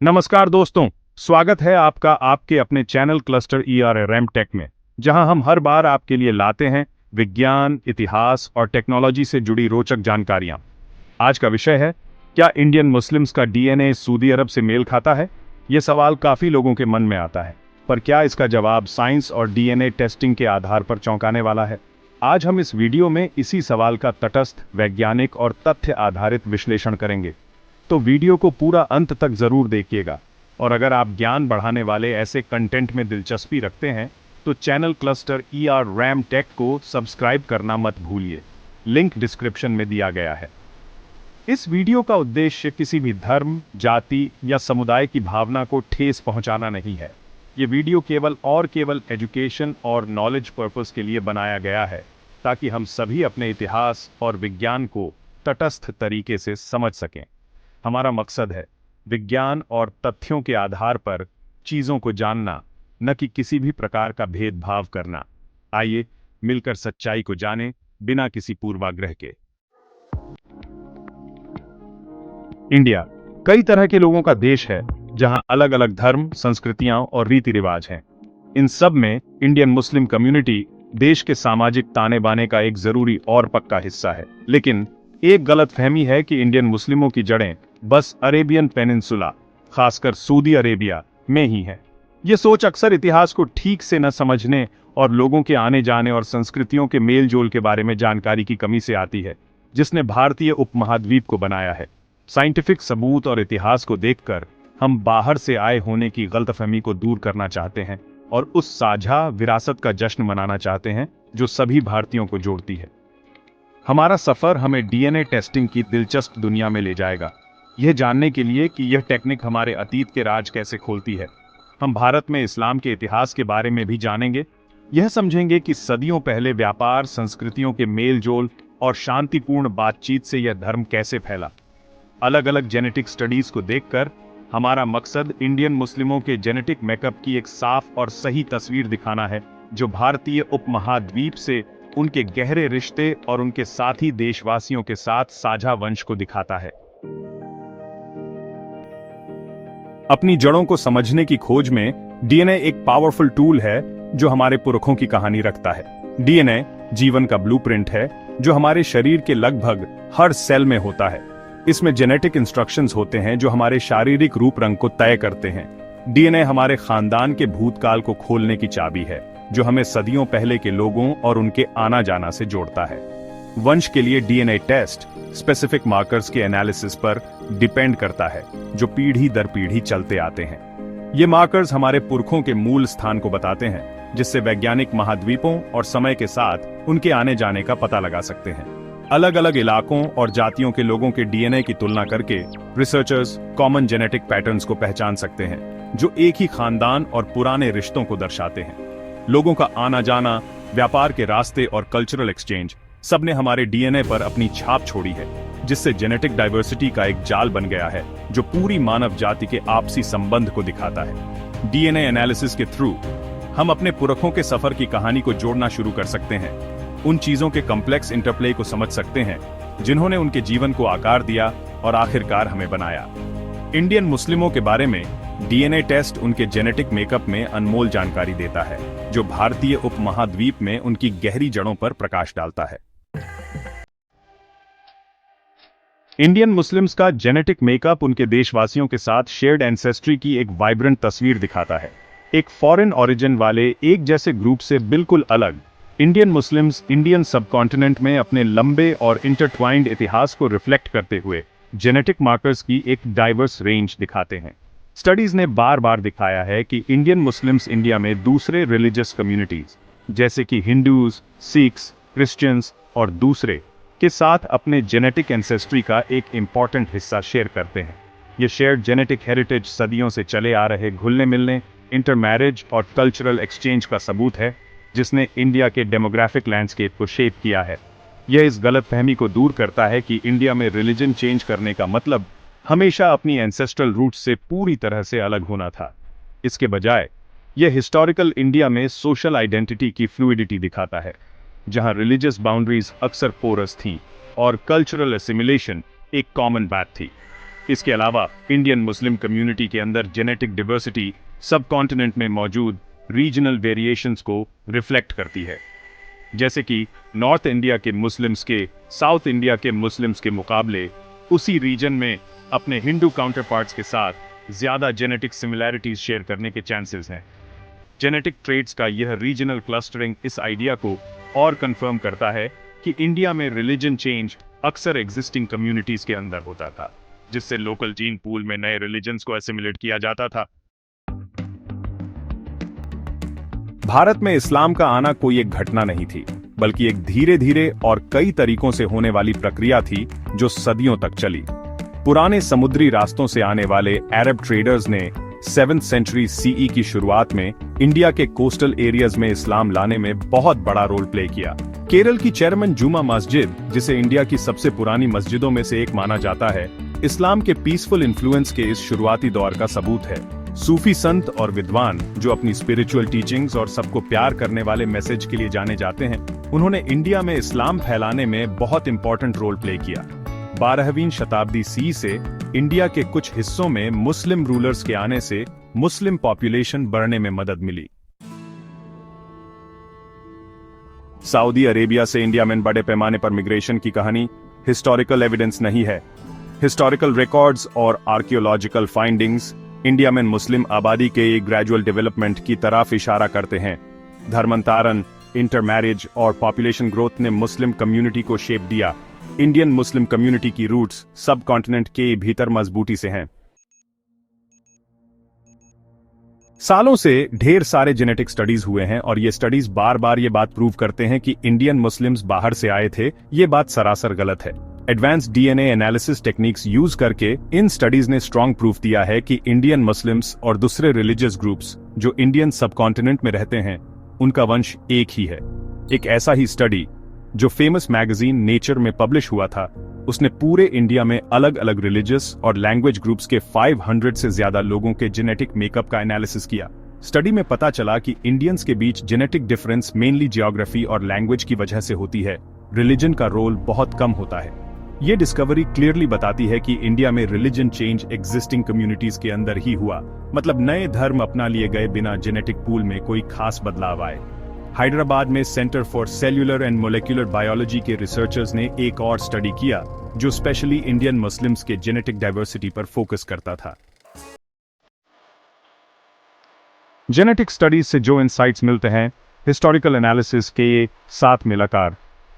नमस्कार दोस्तों, स्वागत है आपका आपके अपने चैनल क्लस्टर ERM टेक में, जहां हम हर बार आपके लिए लाते हैं विज्ञान, इतिहास और टेक्नोलॉजी से जुड़ी रोचक जानकारियां। आज का विषय है, क्या इंडियन मुस्लिम्स का DNA सऊदी अरब से मेल खाता है? ये सवाल काफी लोगों के मन में आता है, पर क्या इसका जवाब साइंस और DNA टेस्टिंग के आधार पर चौंकाने वाला है? आज हम इस वीडियो में इसी सवाल का तटस्थ, वैज्ञानिक और तथ्य आधारित विश्लेषण करेंगे। तो वीडियो को पूरा अंत तक जरूर देखिएगा, और अगर आप ज्ञान बढ़ाने वाले ऐसे कंटेंट में दिलचस्पी रखते हैं तो चैनल क्लस्टर ERM टेक को सब्सक्राइब करना मत भूलिए। लिंक डिस्क्रिप्शन में दिया गया है। इस वीडियो का उद्देश्य किसी भी धर्म, जाति या समुदाय की भावना को ठेस पहुंचाना नहीं है। ये वीडियो केवल एजुकेशन और नॉलेज पर्पस के लिए बनाया गया है, ताकि हम सभी अपने इतिहास और विज्ञान को तटस्थ तरीके से समझ सकें। हमारा मकसद है विज्ञान और तथ्यों के आधार पर चीजों को जानना, न कि किसी भी प्रकार का भेदभाव करना। आइए मिलकर सच्चाई को जानें, बिना किसी पूर्वाग्रह के। इंडिया कई तरह के लोगों का देश है, जहां अलग अलग धर्म, संस्कृतियां और रीति रिवाज हैं। इन सब में इंडियन मुस्लिम कम्युनिटी देश के सामाजिक ताने बाने का एक जरूरी और पक्का हिस्सा है। लेकिन एक गलतफहमी है कि इंडियन मुस्लिमों की जड़ें बस अरेबियन पेनिनसुला, खासकर सऊदी अरेबिया में ही है। ये सोच अक्सर इतिहास को ठीक से न समझने और लोगों के आने जाने और संस्कृतियों के मेल जोल के बारे में जानकारी की कमी से आती है, जिसने भारतीय उपमहाद्वीप को बनाया है। साइंटिफिक सबूत और इतिहास को देखकर हम बाहर से आए होने की गलतफहमी को दूर करना चाहते हैं और उस साझा विरासत का जश्न मनाना चाहते हैं जो सभी भारतीयों को जोड़ती है। हमारा सफर हमें DNA टेस्टिंग की दिलचस्प दुनिया में ले जाएगा, यह जानने के लिए कि यह टेक्निक हमारे अतीत के राज कैसे खोलती है। हम भारत में इस्लाम के इतिहास के बारे में भी जानेंगे। यह समझेंगे कि सदियों पहले व्यापार, संस्कृतियों के मेल जोल और शांतिपूर्ण बातचीत से यह धर्म कैसे फैला। अलग अलग जेनेटिक स्टडीज को देखकर हमारा मकसद इंडियन मुस्लिमों के जेनेटिक मेकअप की एक साफ और सही तस्वीर दिखाना है, जो भारतीय उपमहाद्वीप से उनके गहरे रिश्ते और उनके साथी देशवासियों के साथ साझा वंश को दिखाता है। अपनी जड़ों को समझने की खोज में DNA एक पावरफुल टूल है जो हमारे पुरखों की कहानी रखता है। DNA जीवन का ब्लूप्रिंट है जो हमारे शरीर के लगभग हर सेल में होता है। इसमें जेनेटिक इंस्ट्रक्शंस होते हैं जो हमारे शारीरिक रूप रंग को तय करते हैं। DNA हमारे खानदान के भूतकाल को खोलने की चाबी है, जो हमें सदियों पहले के लोगों और उनके आना जाना से जोड़ता है। वंश के लिए DNA टेस्ट स्पेसिफिक मार्कर्स के एनालिसिस पर डिपेंड करता है, जो पीढ़ी दर पीढ़ी चलते आते हैं। ये मार्कर्स हमारे पुरखों के मूल स्थान को बताते हैं, जिससे वैज्ञानिक महाद्वीपों और समय के साथ उनके आने जाने का पता लगा सकते हैं। अलग अलग इलाकों और जातियों के लोगों के DNA की तुलना करके रिसर्चर्स कॉमन जेनेटिक पैटर्न्स को पहचान सकते हैं, जो एक ही खानदान और पुराने रिश्तों को दर्शाते हैं। लोगों का आना जाना, व्यापार के रास्ते और कल्चरल एक्सचेंज सबने हमारे DNA पर अपनी छाप छोड़ी है, जिससे जेनेटिक डाइवर्सिटी का एक जाल बन गया है जो पूरी मानव जाति के आपसी संबंध को दिखाता है। DNA एनालिसिस के थ्रू हम अपने पुरखों के सफर की कहानी को जोड़ना शुरू कर सकते हैं, उन चीजों के कॉम्प्लेक्स इंटरप्ले को समझ सकते हैं जिन्होंने उनके जीवन को आकार दिया और आखिरकार हमें बनाया। इंडियन मुस्लिमों के बारे में DNA टेस्ट उनके जेनेटिक मेकअप में अनमोल जानकारी देता है, जो भारतीय उपमहाद्वीप में उनकी गहरी जड़ों पर प्रकाश डालता है। इंडियन मुस्लिम्स का जेनेटिक मेकअप उनके देशवासियों के साथ शेयर्ड एंसेस्ट्री की एक वाइब्रेंट तस्वीर दिखाता है। एक फॉरेन ओरिजिन वाले एक जैसे ग्रुप से बिल्कुल अलग, इंडियन मुस्लिम्स इंडियन सबकॉन्टिनेंट में अपने लंबे और इंटरट्वाइंड इतिहास को रिफ्लेक्ट करते हुए जेनेटिक मार्कर्स की एक डाइवर्स रेंज दिखाते हैं। स्टडीज ने बार बार दिखाया है कि इंडियन मुस्लिम्स इंडिया में दूसरे रिलीजियस कम्युनिटीज जैसे कि हिंदूज, सिख्स, क्रिश्चियंस और दूसरे के साथ अपने जेनेटिक एंसेस्ट्री का एक इंपॉर्टेंट हिस्सा शेयर करते हैं। ये शेयर्ड जेनेटिक हेरिटेज सदियों से चले आ रहे घुलने मिलने, इंटरमैरिज और कल्चरल एक्सचेंज का सबूत है, जिसने इंडिया के डेमोग्राफिक लैंडस्केप को शेप किया है। यह इस गलतफहमी को दूर करता है कि इंडिया में रिलीजन चेंज करने का मतलब हमेशा अपनी एंसेस्ट्रल रूट से पूरी तरह से अलग होना था। इसके बजाय यह हिस्टोरिकल इंडिया में सोशल आइडेंटिटी की फ्लूइडिटी दिखाता है, जहां रिलीजियस बाउंड्रीज अक्सर पोरस थीं और कल्चरल एसिमिलेशन एक कॉमन बात थी। इसके अलावा इंडियन मुस्लिम कम्युनिटी के अंदर जेनेटिक डिवर्सिटी सब कॉन्टिनेंट में मौजूद रीजनल वेरिएशंस को रिफ्लेक्ट करती है। जैसे कि नॉर्थ इंडिया के मुस्लिम्स के साउथ इंडिया के मुस्लिम्स के मुकाबले उसी रीजन में अपने हिंदू काउंटरपार्ट्स के साथ ज्यादा जेनेटिक सिमिलैरिटीज शेयर करने के चांसेस हैं। जेनेटिक ट्रेड्स का यह रीजनल क्लस्टरिंग इस आइडिया को और कंफर्म करता है कि इंडिया में रिलीजन चेंज अक्सर एग्जिस्टिंग कम्युनिटीज के अंदर होता था, जिससे लोकल जीन पूल में नए रिलीजन्स को एसिमिलेट किया जाता था। भारत में इस्लाम का आना कोई एक घटना नहीं थी, बल्कि एक धीरे धीरे और कई तरीकों से होने वाली प्रक्रिया थी जो सदियों तक चली। पुराने समुद्री रास्तों से आने वाले अरब ट्रेडर्स ने 7th सेंचुरी सीई की शुरुआत में इंडिया के कोस्टल एरियाज में इस्लाम लाने में बहुत बड़ा रोल प्ले किया। केरल की चेयरमैन जुमा मस्जिद, जिसे इंडिया की सबसे पुरानी मस्जिदों में से एक माना जाता है, इस्लाम के पीसफुल इन्फ्लुएंस के इस शुरुआती दौर का सबूत है। सूफी संत और विद्वान जो अपनी स्पिरिचुअल टीचिंग्स और सबको प्यार करने वाले मैसेज के लिए जाने जाते हैं, उन्होंने इंडिया में इस्लाम फैलाने में बहुत इंपॉर्टेंट रोल प्ले किया। 12वीं शताब्दी सी से इंडिया के कुछ हिस्सों में मुस्लिम रूलर्स के आने से मुस्लिम पॉपुलेशन बढ़ने में मदद मिली। सऊदी अरेबिया से इंडिया में बड़े पैमाने पर मिग्रेशन की कहानी हिस्टोरिकल एविडेंस नहीं है। हिस्टोरिकल रिकॉर्ड्स और आर्कियोलॉजिकल फाइंडिंग्स इंडिया में मुस्लिम आबादी के एक ग्रेजुअल डेवलपमेंट की तरफ इशारा करते हैं। धर्मांतरण, इंटरमैरिज और पॉपुलेशन ग्रोथ ने मुस्लिम कम्युनिटी को शेप दिया। इंडियन मुस्लिम कम्युनिटी की रूट्स सब कॉन्टिनेंट के भीतर मजबूती से हैं। सालों से ढेर सारे जेनेटिक स्टडीज हुए हैं और ये स्टडीज बार बार ये बात प्रूव करते हैं कि इंडियन मुस्लिम्स बाहर से आए थे। ये बात सरासर गलत है। Advance DNA analysis techniques use करके इन स्टडीज ने स्ट्रॉन्ग प्रूफ दिया है कि इंडियन मुस्लिम्स और दूसरे रिलीजियस ग्रुप्स जो इंडियन सबकॉन्टिनेंट में रहते हैं, उनका वंश एक ही है। एक ऐसा ही स्टडी जो फेमस मैगजीन नेचर में पब्लिश हुआ था, उसने पूरे इंडिया में अलग अलग रिलीजियस और लैंग्वेज ग्रुप्स के 500 से ज्यादा लोगों के जेनेटिक मेकअप का एनालिसिस किया। स्टडी में पता चला कि इंडियंस के बीच जेनेटिक डिफरेंस मेनली जियोग्राफी और लैंग्वेज की वजह से होती है। रिलीजन का रोल बहुत कम होता है। ये डिस्कवरी क्लियरली बताती है कि इंडिया में रिलीजन चेंज एग्जिस्टिंग कम्युनिटीज के अंदर ही हुआ, मतलब नए धर्म अपना लिए गए बिना जेनेटिक पूल में कोई खास बदलाव आए। हैदराबाद में centre for cellular and molecular biology के रिसर्चर्स ने एक और स्टडी किया जो स्पेशली इंडियन मुस्लिम्स के जेनेटिक डाइवर्सिटी पर फोकस करता था। जेनेटिक स्टडीज से जो इंसाइट्स मिलते हैं, हिस्टोरिकल एनालिसिस के साथ मिलाकर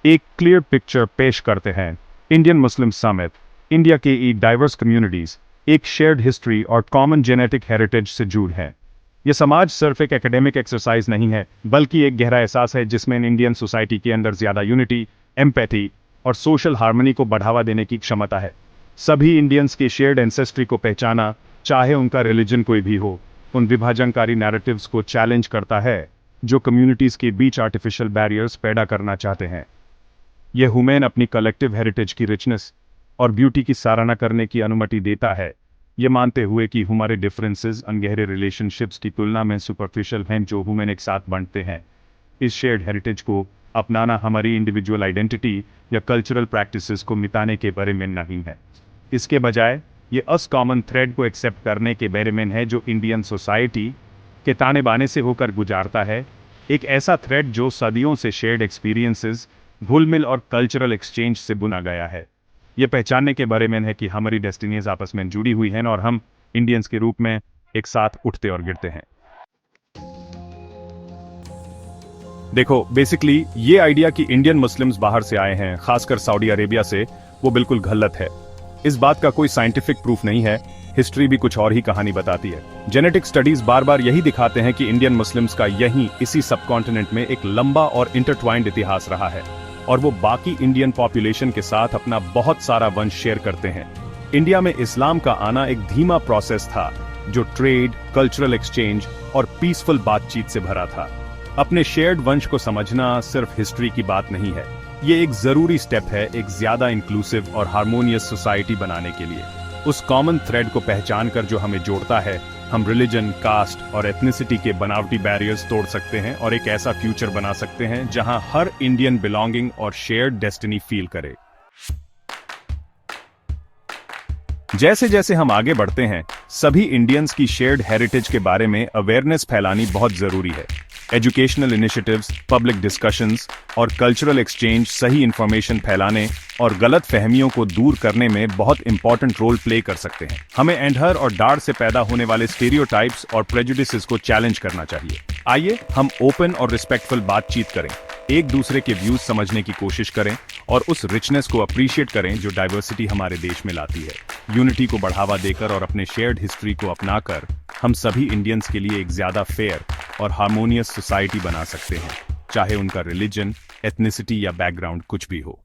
एक क्लियर पिक्चर पेश करते हैं। इंडियन मुस्लिम समेत इंडिया के एक डाइवर्स कम्युनिटीज एक शेयर्ड हिस्ट्री और कॉमन जेनेटिक हेरिटेज से जुड़े हैं। यह समाज सिर्फ एक एकेडमिक एक्सरसाइज नहीं है, बल्कि एक गहरा एहसास है जिसमें इंडियन सोसाइटी के अंदर ज्यादा यूनिटी, एम्पैथी और सोशल हार्मनी को बढ़ावा देने की क्षमता है। सभी इंडियंस के शेयर्ड एंसेस्ट्री को पहचाना, चाहे उनका रिलीजन कोई भी हो, उन विभाजनकारी नैरेटिव्स को चैलेंज करता है जो कम्युनिटीज के बीच आर्टिफिशियल बैरियर्स पैदा करना चाहते हैं। यह ह्यूमन अपनी कलेक्टिव हेरिटेज की रिचनेस और ब्यूटी की सराहना करने की अनुमति देता है, ये मानते हुए कि हमारे डिफरेंसेस अनगहरे रिलेशनशिप्स की तुलना में सुपरफिशियल हैं जो ह्यूमन एक साथ बांटते हैं। इस शेयर्ड हेरिटेज को अपनाना हमारी इंडिविजुअल आइडेंटिटी या कल्चरल प्रैक्टिसेस को मिटाने के बारे में नहीं है। इसके बजाय ये अस कॉमन थ्रेड को एक्सेप्ट करने के बारे में है जो इंडियन सोसाइटी के ताने बाने से होकर गुजारता है। एक ऐसा थ्रेड जो सदियों से शेयर्ड एक्सपीरियंसेस, घुल-मिल और कल्चरल एक्सचेंज से बुना गया है। यह पहचानने के बारे में है कि हमारी डेस्टिनीज आपस में जुड़ी हुई हैं और हम इंडियंस के रूप में एक साथ उठते और गिरते हैं। देखो, बेसिकली ये आइडिया कि इंडियन मुस्लिम्स बाहर से आए हैं, खासकर सऊदी अरेबिया से, वो बिल्कुल गलत है। इस बात का कोई साइंटिफिक प्रूफ नहीं है। हिस्ट्री भी कुछ और ही कहानी बताती है। जेनेटिक स्टडीज बार बार यही दिखाते हैं कि इंडियन मुस्लिम्स का यहीं इसी सबकॉन्टिनेंट में एक लंबा और इंटरट्वाइंड इतिहास रहा है और वो बाकी इंडियन पॉपुलेशन के साथ अपना बहुत सारा वंश शेयर करते हैं। इंडिया में इस्लाम का आना एक धीमा प्रोसेस था जो ट्रेड, कल्चरल एक्सचेंज और पीसफुल बातचीत से भरा था। अपने शेयर्ड वंश को समझना सिर्फ हिस्ट्री की बात नहीं है, ये एक जरूरी स्टेप है एक ज्यादा इंक्लूसिव और हार्मोनियस सोसाइटी बनाने के लिए। उस कॉमन थ्रेड को पहचान कर जो हमें जोड़ता है, हम रिलीजन, कास्ट और एथनिसिटी के बनावटी बैरियर्स तोड़ सकते हैं और एक ऐसा फ्यूचर बना सकते हैं जहां हर इंडियन बिलोंगिंग और शेयर्ड डेस्टिनी फील करे। जैसे जैसे हम आगे बढ़ते हैं, सभी इंडियंस की शेयर्ड हेरिटेज के बारे में अवेयरनेस फैलानी बहुत जरूरी है। एजुकेशनल इनिशिएटिव्स, पब्लिक डिस्कशंस और कल्चरल एक्सचेंज सही इंफॉर्मेशन फैलाने और गलत फहमियों को दूर करने में बहुत इंपॉर्टेंट रोल प्ले कर सकते हैं। हमें एंडहर और डार से पैदा होने वाले स्टीरियोटाइप्स और प्रेजुडिसेस को चैलेंज करना चाहिए। आइए हम ओपन और रिस्पेक्टफुल बातचीत करें, एक दूसरे के व्यूज समझने की कोशिश करें और उस रिचनेस को अप्रिशिएट करें जो डाइवर्सिटी हमारे देश में लाती है। यूनिटी को बढ़ावा देकर और अपने शेयर्ड हिस्ट्री को अपनाकर हम सभी इंडियंस के लिए एक ज्यादा फेयर और हार्मोनियस सोसाइटी बना सकते हैं, चाहे उनका रिलीजन, एथनिसिटी या बैकग्राउंड कुछ भी हो।